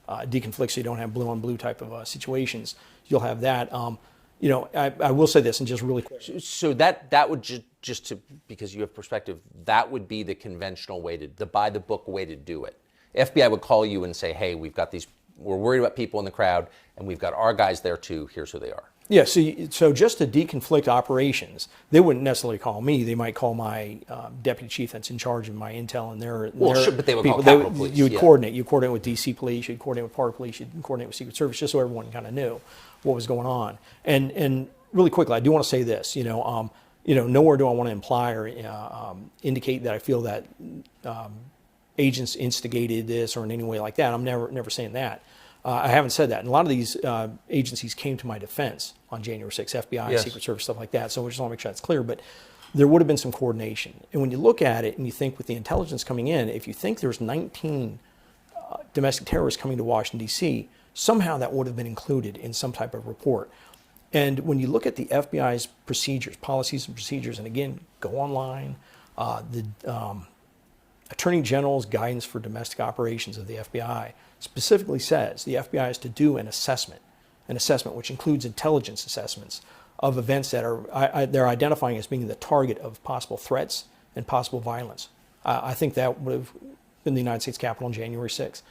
deconflict, so you don't have blue on blue type of situations. You'll have that. I will say this, and just really quick. So that would just to, because you have perspective, that would be the conventional way the by the book way to do it. FBI would call you and say, hey, we're worried about people in the crowd, and we've got our guys there too. Here's who they are. Yeah, so just to deconflict operations, they wouldn't necessarily call me. They might call my deputy chief that's in charge of my intel and their sure, but they would people. call Capitol Police. You would coordinate. You coordinate with DC Police. You'd coordinate with Park Police. You'd coordinate with Secret Service, just so everyone kind of knew what was going on. And really quickly, I do want to say this. Nowhere do I want to imply or indicate that I feel that agents instigated this or in any way like that. I'm never saying that. I haven't said that. And a lot of these agencies came to my defense on January 6th, FBI, yes. Secret Service, stuff like that. So we just want to make sure that's clear. But there would have been some coordination. And when you look at it and you think with the intelligence coming in, if you think there's 19 domestic terrorists coming to Washington, D.C., somehow that would have been included in some type of report. And when you look at the FBI's procedures, policies and procedures, and again, go online, Attorney General's guidance for domestic operations of the FBI specifically says the FBI is to do an assessment which includes intelligence assessments of events that they're identifying as being the target of possible threats and possible violence. I think that would have been the United States Capitol on January 6th.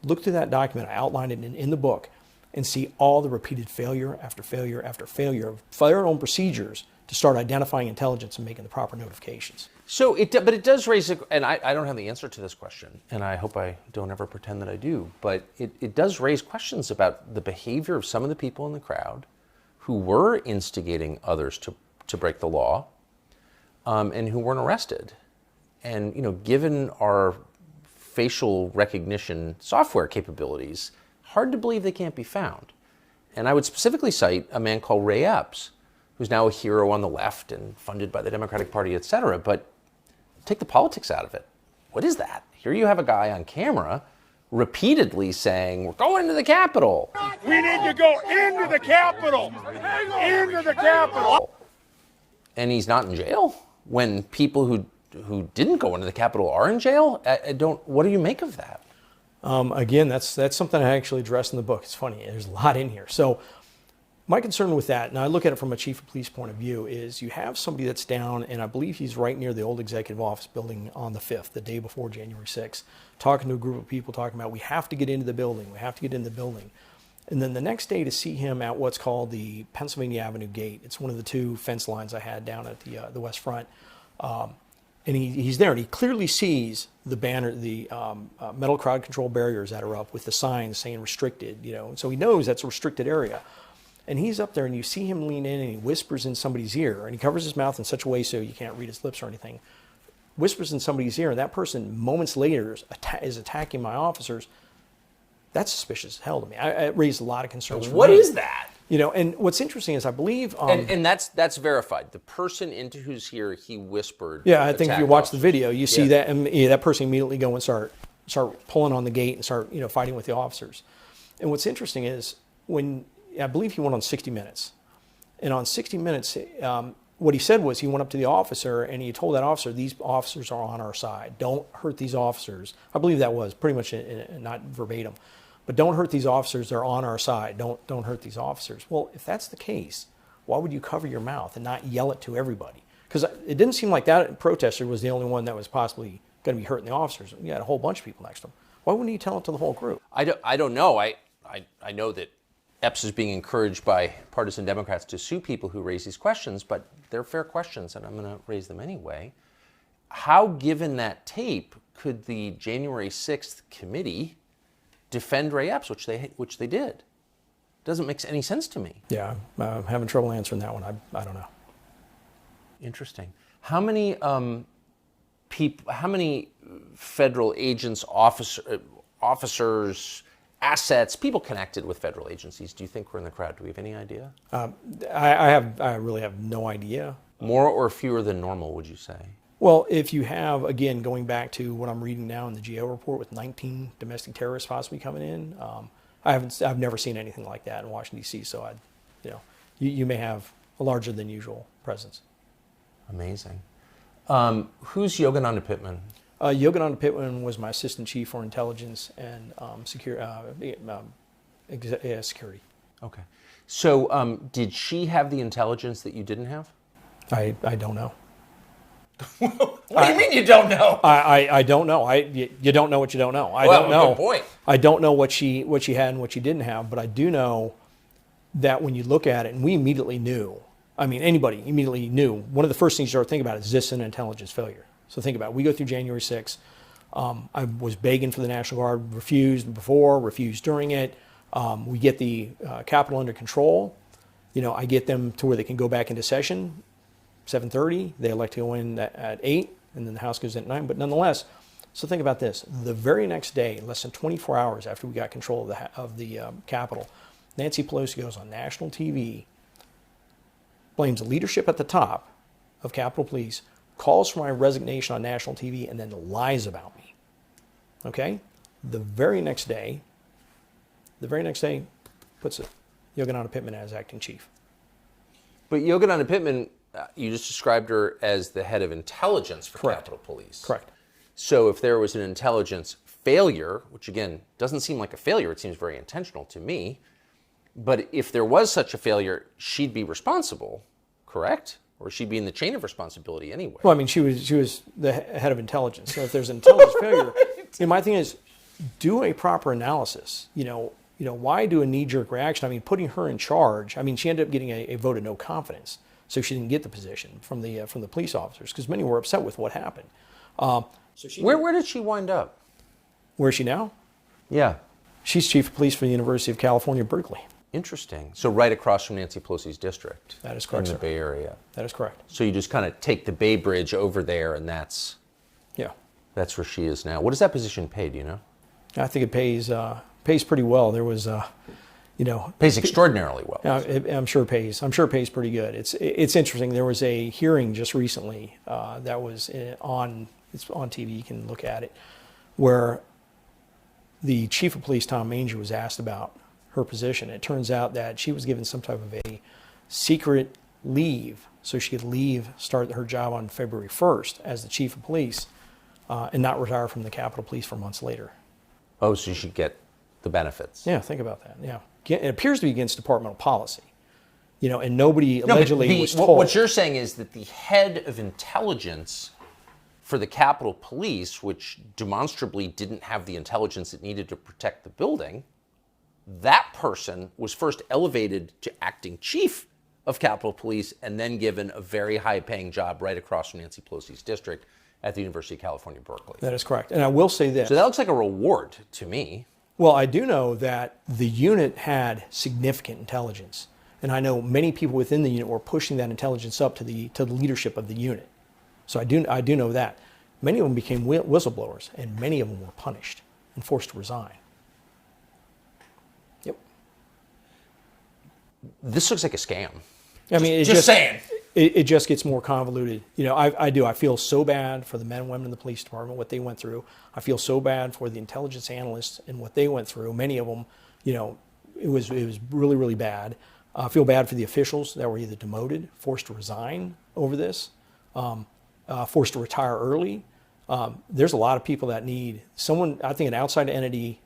Look through that document. I outlined it in the book and see all the repeated failure after failure after failure of their own procedures to start identifying intelligence and making the proper notifications. So, but it does raise, and I don't have the answer to this question, and I hope I don't ever pretend that I do, but it does raise questions about the behavior of some of the people in the crowd who were instigating others to break the law, and who weren't arrested. And, given our facial recognition software capabilities, hard to believe they can't be found. And I would specifically cite a man called Ray Epps, who's now a hero on the left and funded by the Democratic Party, et cetera. But take the politics out of it. What is that? Here you have a guy on camera repeatedly saying, we're going to the Capitol. We need to go into the Capitol. Into the Capitol. And he's not in jail when people who didn't go into the Capitol are in jail? What do you make of that? Again, that's something I actually addressed in the book. It's funny. There's a lot in here. So my concern with that, and I look at it from a chief of police point of view, is you have somebody that's down, and I believe he's right near the old executive office building on the 5th, the day before January 6th, talking to a group of people, talking about, we have to get into the building. We have to get into the building. And then the next day to see him at what's called the Pennsylvania Avenue Gate. It's one of the two fence lines I had down at the West Front. And he's there, and he clearly sees the banner, the metal crowd control barriers that are up with the signs saying restricted, and so he knows that's a restricted area. And he's up there, and you see him lean in, and he whispers in somebody's ear, and he covers his mouth in such a way so you can't read his lips or anything. Whispers in somebody's ear, and that person moments later is attacking my officers. That's suspicious as hell to me. It raised a lot of concerns. What is that? And what's interesting is I believe... and that's verified. The person into whose ear he whispered... Yeah, I think if you watch the video, you see that, and that person immediately go and start pulling on the gate and start fighting with the officers. And what's interesting is I believe he went on 60 Minutes. And on 60 Minutes, what he said was he went up to the officer and he told that officer, these officers are on our side. Don't hurt these officers. I believe that was pretty much not verbatim. But don't hurt these officers. They're on our side. Don't hurt these officers. Well, if that's the case, why would you cover your mouth and not yell it to everybody? Because it didn't seem like that protester was the only one that was possibly going to be hurting the officers. You had a whole bunch of people next to him. Why wouldn't you tell it to the whole group? I don't know. I know that Epps is being encouraged by partisan Democrats to sue people who raise these questions, but they're fair questions, and I'm going to raise them anyway. How, given that tape, could the January 6th committee defend Ray Epps, which they did? Doesn't make any sense to me. Yeah, I'm having trouble answering that one. I don't know. Interesting. How many federal agents, officers, assets, people connected with federal agencies do you think were in the crowd? Do we have any idea? I really have no idea. More or fewer than normal, would you say? Well, if you have, again, going back to what I'm reading now in the GAO report with 19 domestic terrorists possibly coming in, I've never seen anything like that in Washington, D.C., so you may have a larger than usual presence. Amazing. Who's Yogananda Pittman? Yogananda Pittman was my assistant chief for intelligence and security. Okay. So did she have the intelligence that you didn't have? I don't know. What do you mean you don't know? I don't know. You don't know what you don't know. I don't know. Good point. I don't know what she had and what she didn't have, but I do know that when you look at it, and we immediately knew. I mean, anybody immediately knew. One of the first things you start thinking about is this an intelligence failure? So think about it. We go through January 6th. I was begging for the National Guard, refused before, refused during it. We get the Capitol under control. I get them to where they can go back into session. 7:30. They elect to go in at 8, and then the House goes in at 9. But nonetheless, so think about this. The very next day, less than 24 hours after we got control of the Capitol, Nancy Pelosi goes on national TV, blames the leadership at the top of Capitol Police, calls for my resignation on national TV, and then lies about me. Okay? The very next day, puts Yogananda Pittman as acting chief. But Yogananda Pittman, you just described her as the head of intelligence for Capitol Police. Correct. So if there was an intelligence failure, which again doesn't seem like a failure, it seems very intentional to me, but if there was such a failure, she'd be responsible, correct? Or she'd be in the chain of responsibility anyway. Well, I mean, she was the head of intelligence. So if there's an intelligence failure, my thing is, do a proper analysis. Why do a knee-jerk reaction? I mean, putting her in charge. I mean, she ended up getting a vote of no confidence, so she didn't get the position from the police officers because many were upset with what happened. Where did she wind up? Where is she now? Yeah. She's chief of police for the University of California, Berkeley. Interesting. So right across from Nancy Pelosi's district. That is correct, in the sir. Bay Area. That is correct. So you just kind of take the Bay Bridge over there, and that's where she is now. What does that position pay? Do you know? I think it pays pretty well. There was, Pays extraordinarily well. I'm sure it pays. I'm sure it pays pretty good. It's interesting. There was a hearing just recently that was on TV. You can look at it, where the chief of police, Tom Manger, was asked about her position. It turns out that she was given some type of a secret leave so she could start her job on February 1st as the chief of police and not retire from the Capitol Police for months later. Oh, so you should get the benefits. Yeah, think about that. Yeah. It appears to be against departmental policy, and nobody allegedly was told. What you're saying is that the head of intelligence for the Capitol Police, which demonstrably didn't have the intelligence it needed to protect the building, that person was first elevated to acting chief of Capitol Police and then given a very high-paying job right across from Nancy Pelosi's district at the University of California, Berkeley. That is correct. And I will say this. So that looks like a reward to me. Well, I do know that the unit had significant intelligence. And I know many people within the unit were pushing that intelligence up to the leadership of the unit. So I do know that. Many of them became whistleblowers, and many of them were punished and forced to resign. Yep. This looks like a scam. I mean, Just saying. It just gets more convoluted. I feel so bad for the men and women in the police department, what they went through. I feel so bad for the intelligence analysts and what they went through. Many of them, it was really, really bad. I feel bad for the officials that were either demoted, forced to resign over this, forced to retire early. There's a lot of people that need someone. I think an outside entity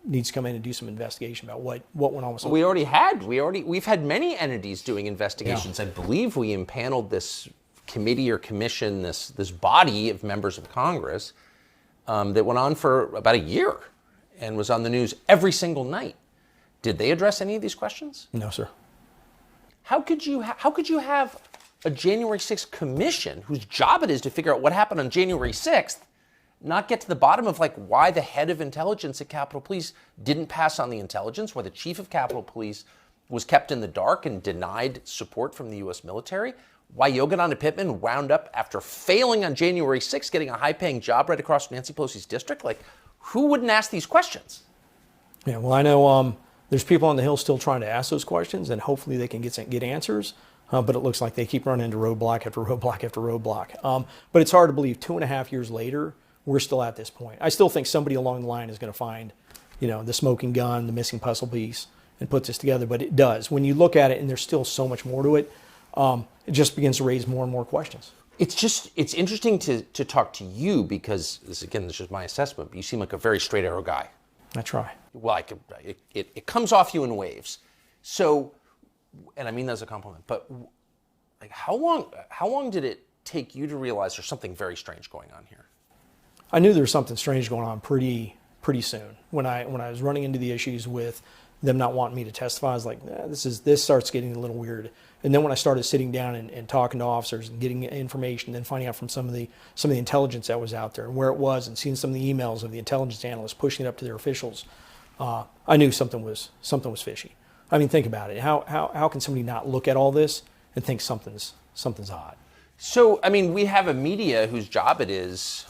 needs to come in and do some investigation about what went on with. We've had many entities doing investigations. Yeah. I believe we impaneled this committee or commission, this body of members of Congress that went on for about a year and was on the news every single night. Did they address any of these questions? No, sir. How could you have a January 6th commission whose job it is to figure out what happened on January 6th, not get to the bottom of why the head of intelligence at Capitol Police didn't pass on the intelligence, why the chief of Capitol Police was kept in the dark and denied support from the U.S. military, why Yogananda Pittman wound up, after failing on January 6th, getting a high-paying job right across from Nancy Pelosi's district? Who wouldn't ask these questions? Yeah, well, I know there's people on the Hill still trying to ask those questions, and hopefully they can get answers. But it looks like they keep running into roadblock after roadblock after roadblock. But it's hard to believe 2.5 years later, we're still at this point. I still think somebody along the line is going to find, the smoking gun, the missing puzzle piece, and put this together. But it does. When you look at it, and there's still so much more to it, it just begins to raise more and more questions. It's interesting to talk to you because, this is my assessment, but you seem like a very straight arrow guy. I try. Well, it comes off you in waves. So, and I mean that as a compliment, but how long did it take you to realize there's something very strange going on here? I knew there was something strange going on pretty soon. When I was running into the issues with them not wanting me to testify, I was like, this starts getting a little weird. And then when I started sitting down and talking to officers and getting information, then finding out from some of the intelligence that was out there and where it was, and seeing some of the emails of the intelligence analysts pushing it up to their officials, I knew something was fishy. I mean, think about it. How can somebody not look at all this and think something's odd? So, I mean, we have a media whose job it is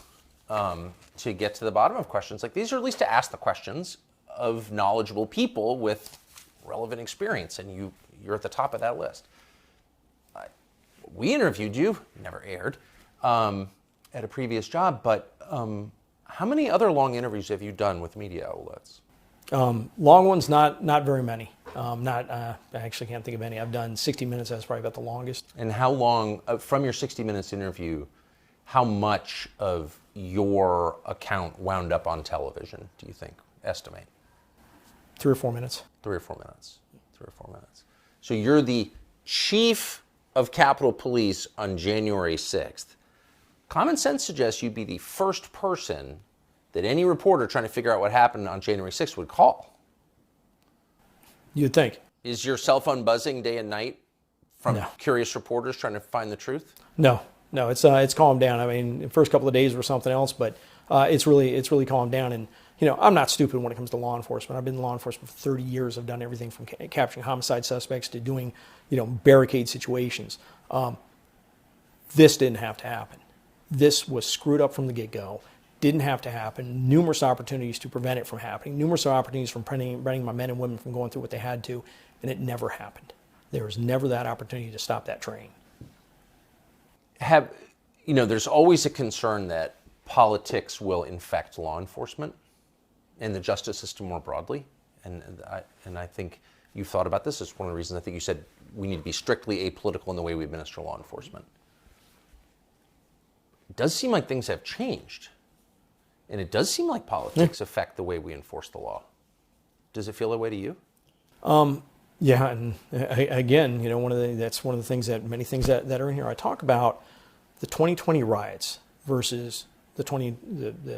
to get to the bottom of questions like these, or at least to ask the questions of knowledgeable people with relevant experience, and you're at the top of that list. We interviewed you, never aired, at a previous job, but how many other long interviews have you done with media outlets? Long ones, not very many. I actually can't think of any. I've done 60 Minutes. That's probably about the longest. And how long, from your 60 Minutes interview, how much of your account wound up on television, do you think? Estimate. 3 or 4 minutes. 3 or 4 minutes. 3 or 4 minutes. So you're the chief of Capitol Police on January 6th. Common sense suggests you'd be the first person that any reporter trying to figure out what happened on January 6th would call. You'd think. Is your cell phone buzzing day and night from No. curious reporters trying to find the truth? No, it's calmed down. I mean, the first couple of days were something else, but it's really calmed down. And I'm not stupid when it comes to law enforcement. I've been in law enforcement for 30 years. I've done everything from capturing homicide suspects to doing, barricade situations. This didn't have to happen. This was screwed up from the get-go. Didn't have to happen. Numerous opportunities to prevent it from happening. Numerous opportunities from preventing my men and women from going through what they had to, and it never happened. There was never that opportunity to stop that train. There's always a concern that politics will infect law enforcement and the justice system more broadly. And I think you've thought about this. It's one of the reasons I think you said we need to be strictly apolitical in the way we administer law enforcement. It does seem like things have changed. And it does seem like politics affect the way we enforce the law. Does it feel that way to you? Yeah, and again, that's one of the things many things that are in here. I talk about the 2020 riots versus the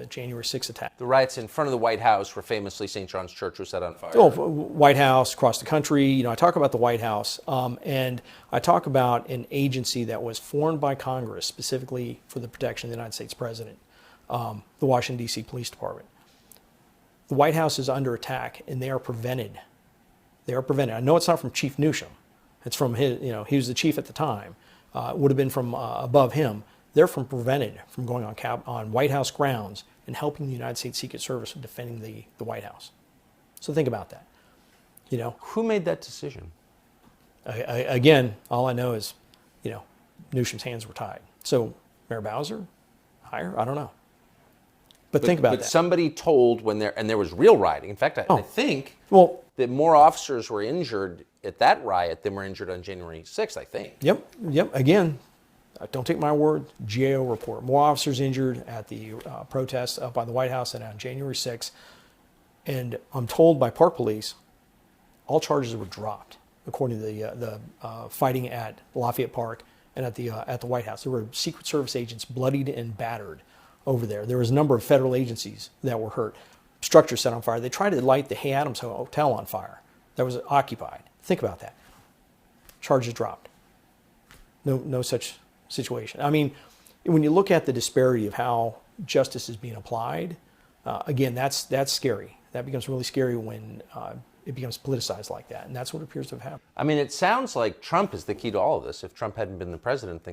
January 6th attack. The riots in front of the White House where famously St. John's Church was set on fire. Oh, White House, across the country. I talk about the White House, and I talk about an agency that was formed by Congress specifically for the protection of the United States president, the Washington, D.C. Police Department. The White House is under attack, and they are prevented. They are prevented. I know it's not from Chief Newsom. It's from his, he was the chief at the time. It would have been from above him. They're prevented from going on White House grounds and helping the United States Secret Service with defending the White House. So think about that. Who made that decision? Again, all I know is, Newsom's hands were tied. So Mayor Bowser, higher? I don't know. But think about that. Somebody told and there was real rioting. In fact, I think that more officers were injured at that riot than were injured on January 6th, I think. Yep. Again, don't take my word, GAO report. More officers injured at the protests up by the White House than on January 6th. And I'm told by Park Police, all charges were dropped, according to the fighting at Lafayette Park and at the White House. There were Secret Service agents bloodied and battered over there. There was a number of federal agencies that were hurt. Structures set on fire. They tried to light the Hay Adams Hotel on fire that was occupied. Think about that. Charges dropped. No such situation. I mean, when you look at the disparity of how justice is being applied, again, that's scary. That becomes really scary when it becomes politicized like that, and that's what appears to have happened. I mean, it sounds like Trump is the key to all of this. If Trump hadn't been the president,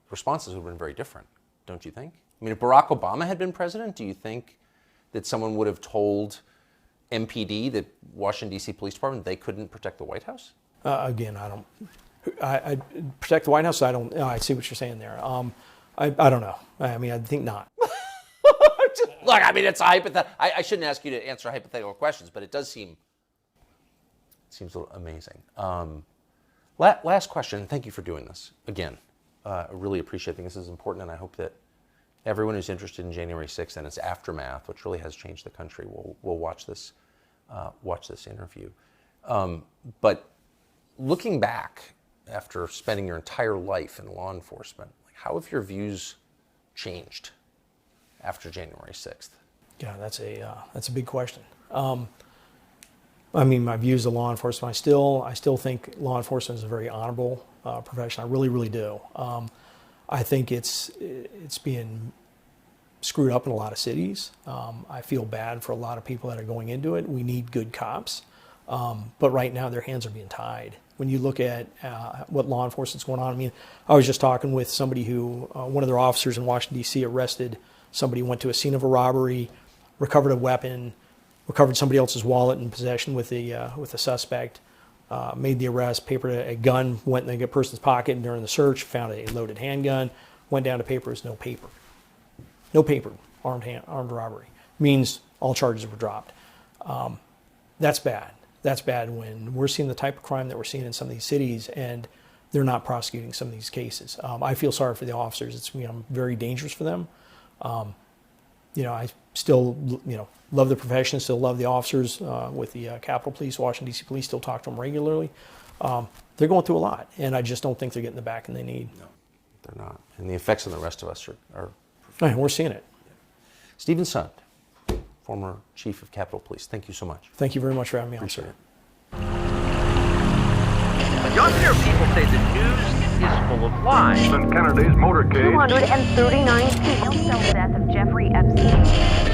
responses would have been very different, don't you think? I mean, if Barack Obama had been president, do you think that someone would have told MPD, the Washington, D.C. Police Department, they couldn't protect the White House? Again, I protect the White House. I see what you're saying there. I don't know. I mean, I think not. Look, I mean, it's a hypothetical. I shouldn't ask you to answer hypothetical questions, but it does seems a little amazing. Last question. Thank you for doing this again. I really appreciate it. I think this is important, and I hope that everyone who's interested in January 6th and its aftermath, which really has changed the country, will watch this interview. But looking back after spending your entire life in law enforcement, how have your views changed after January 6th? Yeah, that's a big question. I mean, my views of law enforcement, I still think law enforcement is a very honorable profession. I really, really do. I think it's being screwed up in a lot of cities. I feel bad for a lot of people that are going into it. We need good cops. But right now their hands are being tied. When you look at what law enforcement's going on, I mean, I was just talking with somebody who, one of their officers in Washington, D.C. arrested somebody, went to a scene of a robbery, recovered a weapon, recovered somebody else's wallet in possession with the suspect, made the arrest, papered a gun, went in the person's pocket, and during the search found a loaded handgun, went down to papers, no paper. No paper, armed robbery. Means all charges were dropped. That's bad. That's bad when we're seeing the type of crime that we're seeing in some of these cities, and they're not prosecuting some of these cases. I feel sorry for the officers. It's very dangerous for them. I still love the profession, still love the officers with the Capitol Police, Washington D.C. Police. Still talk to them regularly. They're going through a lot, and I just don't think they're getting the backing they need. No, they're not, and the effects on the rest of us are And we're seeing it. Stephen Sund, former chief of Capitol Police. Thank you so much. Thank you very much for having me on, Appreciate sir. it. Young here people say the news is full of lies. Kennedy's motorcade. 239 people. Cell death of Jeffrey Epstein.